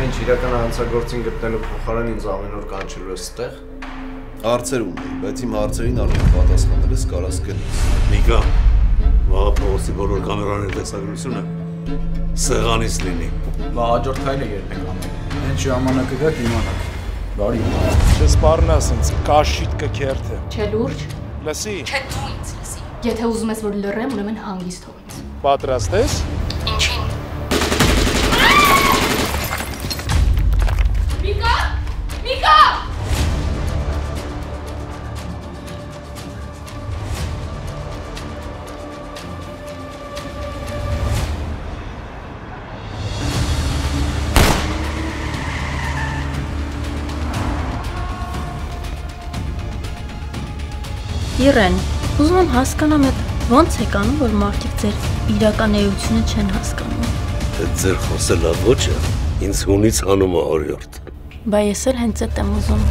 Ինչ իրական հանցագործին գտնելու փոխարեն ինձ ամեն օր կանչելու ես ստեղ։ Հարցեր ունեի, բայց իմ հարցերին արդեն պատասխանել ես կարաս գնաս։ Նիկա, վաղ փողոցի բոլոր կամերաների տեսագրությունը սեղանից լինի։ Հաջորդ քայլը երբ ենք անում։ Ինչ ժամանակը գա կիմանաք։ Բարի։ Չսպառնաս ինձ կաշիտ կքերթե։ Չէ լուրջ։ Լսի։ Չէ դու ինձ լսի։ Եթե ուզում ես որ լռեմ, ուրեմն հանգիստ թող ինձ։ Պատրաստ ես։ Ինչին։ Միկա! Միկա! Իրեն, ուզում եմ հասկանամ ոնց եք անում, որ մարդիկ ձեր իրական էությունը չեն հասկանում։ Այդ ձեր խոսելա ոչը ինձ հունից հանում է օրիորդ։ Բա ես էլ հենց այդ եմ ուզում։